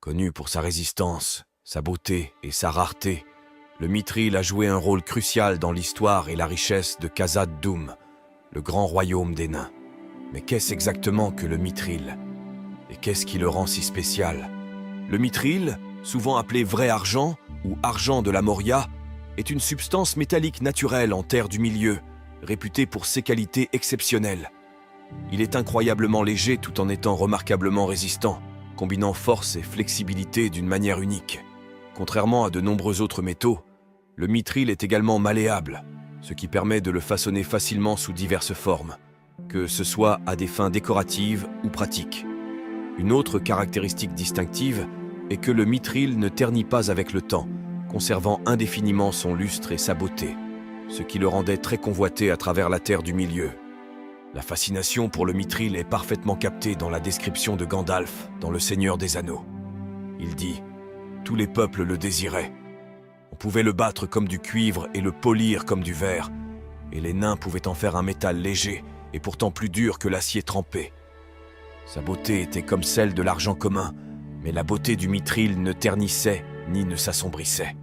Connu pour sa résistance, sa beauté et sa rareté, le Mithril a joué un rôle crucial dans l'histoire et la richesse de Khazad-dûm, le grand royaume des nains. Mais qu'est-ce exactement que le Mithril? Et qu'est-ce qui le rend si spécial? Le Mithril, souvent appelé vrai argent ou argent de la Moria, est une substance métallique naturelle en terre du milieu, réputée pour ses qualités exceptionnelles. Il est incroyablement léger tout en étant remarquablement résistant, combinant force et flexibilité d'une manière unique. Contrairement à de nombreux autres métaux, le Mithril est également malléable, ce qui permet de le façonner facilement sous diverses formes, que ce soit à des fins décoratives ou pratiques. Une autre caractéristique distinctive est que le Mithril ne ternit pas avec le temps, conservant indéfiniment son lustre et sa beauté, ce qui le rendait très convoité à travers la terre du milieu. La fascination pour le Mithril est parfaitement captée dans la description de Gandalf dans Le Seigneur des Anneaux. Il dit « Tous les peuples le désiraient. On pouvait le battre comme du cuivre et le polir comme du verre, et les nains pouvaient en faire un métal léger et pourtant plus dur que l'acier trempé. Sa beauté était comme celle de l'argent commun, mais la beauté du Mithril ne ternissait ni ne s'assombrissait. »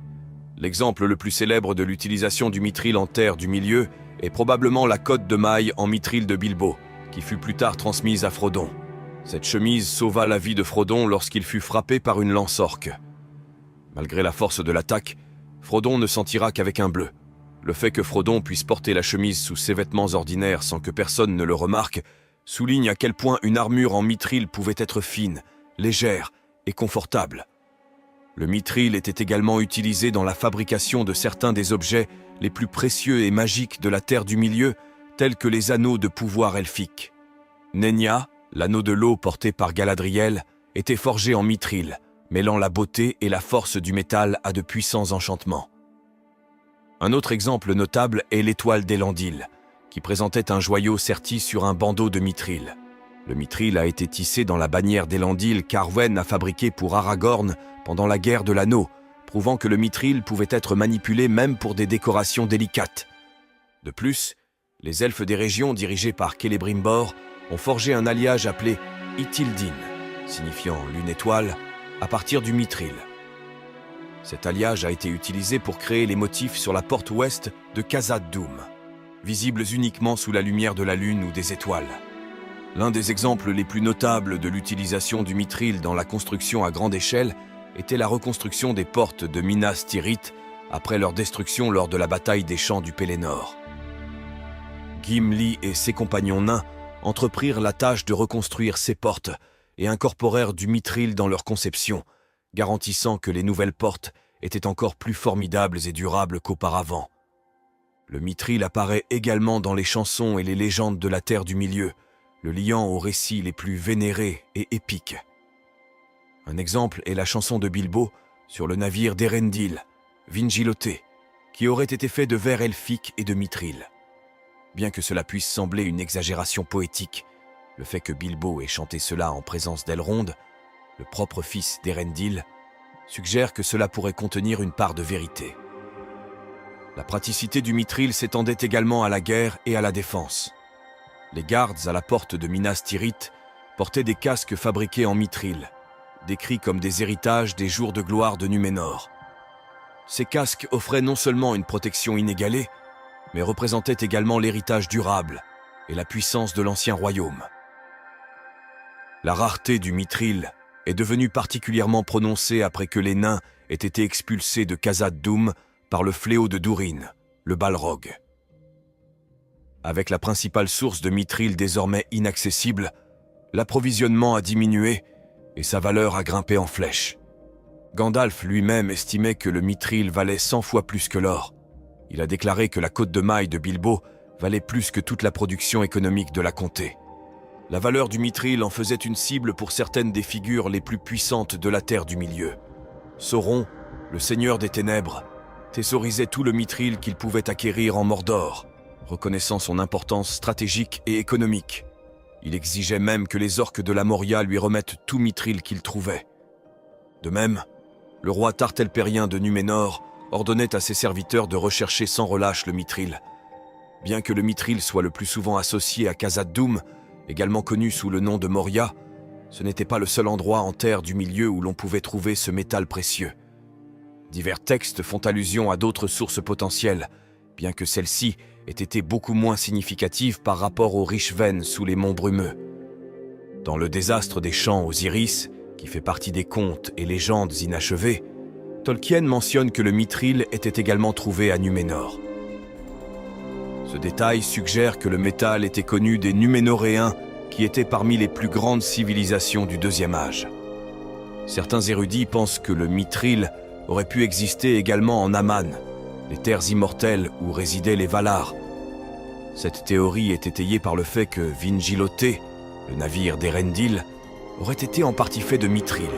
L'exemple le plus célèbre de l'utilisation du Mithril en terre du milieu est probablement la cotte de maille en Mithril de Bilbo, qui fut plus tard transmise à Frodon. Cette chemise sauva la vie de Frodon lorsqu'il fut frappé par une lance orque. Malgré la force de l'attaque, Frodon ne s'en tira qu'avec un bleu. Le fait que Frodon puisse porter la chemise sous ses vêtements ordinaires sans que personne ne le remarque souligne à quel point une armure en Mithril pouvait être fine, légère et confortable. Le Mithril était également utilisé dans la fabrication de certains des objets les plus précieux et magiques de la Terre du Milieu, tels que les anneaux de pouvoir elfiques. Nenya, l'anneau de l'eau porté par Galadriel, était forgé en Mithril, mêlant la beauté et la force du métal à de puissants enchantements. Un autre exemple notable est l'étoile d'Elendil, qui présentait un joyau serti sur un bandeau de Mithril. Le Mithril a été tissé dans la bannière d'Elendil qu'Arwen a fabriquée pour Aragorn pendant la guerre de l'Anneau, prouvant que le Mithril pouvait être manipulé même pour des décorations délicates. De plus, les elfes des régions dirigés par Celebrimbor ont forgé un alliage appelé Ithildin, signifiant lune étoile, à partir du Mithril. Cet alliage a été utilisé pour créer les motifs sur la porte ouest de Khazad-dûm, visibles uniquement sous la lumière de la lune ou des étoiles. L'un des exemples les plus notables de l'utilisation du Mithril dans la construction à grande échelle était la reconstruction des portes de Minas Tirith après leur destruction lors de la bataille des champs du Pélénor. Gimli et ses compagnons nains entreprirent la tâche de reconstruire ces portes et incorporèrent du Mithril dans leur conception, garantissant que les nouvelles portes étaient encore plus formidables et durables qu'auparavant. Le Mithril apparaît également dans les chansons et les légendes de la Terre du Milieu, le liant aux récits les plus vénérés et épiques. Un exemple est la chanson de Bilbo sur le navire d'Erendil, Vingiloté, qui aurait été fait de verre elfique et de Mithril. Bien que cela puisse sembler une exagération poétique, le fait que Bilbo ait chanté cela en présence d'Elrond, le propre fils d'Erendil, suggère que cela pourrait contenir une part de vérité. La praticité du Mithril s'étendait également à la guerre et à la défense. Les gardes à la porte de Minas Tirith portaient des casques fabriqués en Mithril, décrits comme des héritages des jours de gloire de Núménor. Ces casques offraient non seulement une protection inégalée, mais représentaient également l'héritage durable et la puissance de l'ancien royaume. La rareté du Mithril est devenue particulièrement prononcée après que les nains aient été expulsés de Khazad-dûm par le fléau de Durin, le Balrog. Avec la principale source de Mithril désormais inaccessible, l'approvisionnement a diminué et sa valeur a grimpé en flèche. Gandalf lui-même estimait que le Mithril valait 100 fois plus que l'or. Il a déclaré que la cotte de maille de Bilbo valait plus que toute la production économique de la comté. La valeur du Mithril en faisait une cible pour certaines des figures les plus puissantes de la Terre du Milieu. Sauron, le Seigneur des Ténèbres, thésaurisait tout le Mithril qu'il pouvait acquérir en Mordor, reconnaissant son importance stratégique et économique. Il exigeait même que les orques de la Moria lui remettent tout Mithril qu'ils trouvaient. De même, le roi Tartelpérien de Núménor ordonnait à ses serviteurs de rechercher sans relâche le Mithril. Bien que le Mithril soit le plus souvent associé à Khazad-dûm, également connu sous le nom de Moria, ce n'était pas le seul endroit en terre du milieu où l'on pouvait trouver ce métal précieux. Divers textes font allusion à d'autres sources potentielles, bien que celles-ci aient été beaucoup moins significatives par rapport aux riches veines sous les monts brumeux. Dans le désastre des champs Osiris, qui fait partie des contes et légendes inachevées, Tolkien mentionne que le mithril était également trouvé à Numénor. Ce détail suggère que le métal était connu des Numénoréens, qui étaient parmi les plus grandes civilisations du Deuxième Âge. Certains érudits pensent que le mithril aurait pu exister également en Aman, les terres immortelles où résidaient les Valar. Cette théorie est étayée par le fait que Vingiloté, le navire d'Erendil, aurait été en partie fait de mithril.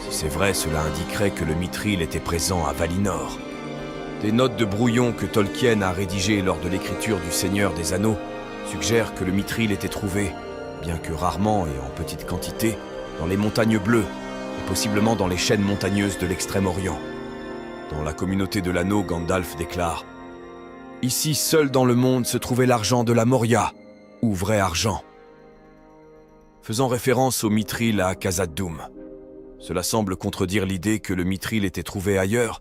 Si c'est vrai, cela indiquerait que le mithril était présent à Valinor. Des notes de brouillon que Tolkien a rédigées lors de l'écriture du Seigneur des Anneaux suggèrent que le mithril était trouvé, bien que rarement et en petite quantité, dans les montagnes bleues et possiblement dans les chaînes montagneuses de l'Extrême-Orient. Dans la communauté de l'Anneau, Gandalf déclare « Ici seul dans le monde se trouvait l'argent de la Moria, ou vrai argent », faisant référence au mithril à Khazad-dûm. Cela semble contredire l'idée que le mithril était trouvé ailleurs,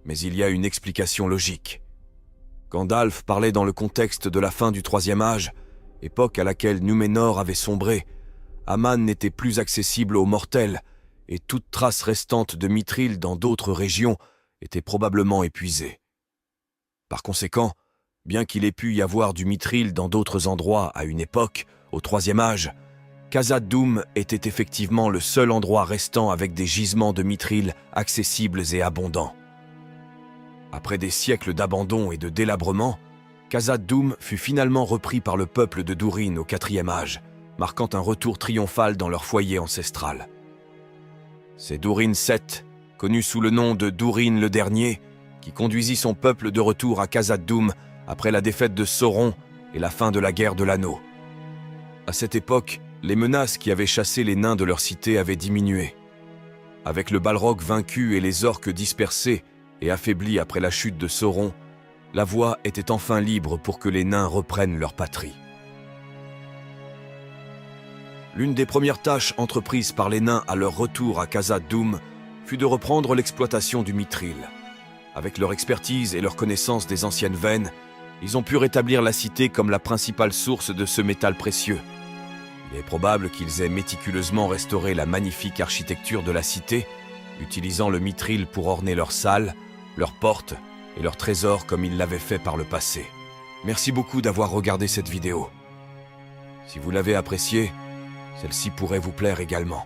mais il y a une explication logique. Gandalf parlait dans le contexte de la fin du Troisième Âge, époque à laquelle Numénor avait sombré. Aman n'était plus accessible aux mortels, et toute trace restante de mithril dans d'autres régions était probablement épuisée. Par conséquent, bien qu'il ait pu y avoir du mithril dans d'autres endroits à une époque, au Troisième Âge, Khazad-dûm était effectivement le seul endroit restant avec des gisements de mithril accessibles et abondants. Après des siècles d'abandon et de délabrement, Khazad-dûm fut finalement repris par le peuple de Durin au IVe Âge, marquant un retour triomphal dans leur foyer ancestral. C'est Durin VII, connu sous le nom de Durin le Dernier, qui conduisit son peuple de retour à Khazad-dûm après la défaite de Sauron et la fin de la guerre de l'Anneau. À cette époque, les menaces qui avaient chassé les nains de leur cité avaient diminué. Avec le Balrog vaincu et les orques dispersés et affaiblis après la chute de Sauron, la voie était enfin libre pour que les nains reprennent leur patrie. L'une des premières tâches entreprises par les nains à leur retour à Khazad-dûm fut de reprendre l'exploitation du mithril. Avec leur expertise et leur connaissance des anciennes veines, ils ont pu rétablir la cité comme la principale source de ce métal précieux. Il est probable qu'ils aient méticuleusement restauré la magnifique architecture de la cité, utilisant le mithril pour orner leurs salles, leurs portes et leurs trésors comme ils l'avaient fait par le passé. Merci beaucoup d'avoir regardé cette vidéo. Si vous l'avez appréciée, celle-ci pourrait vous plaire également.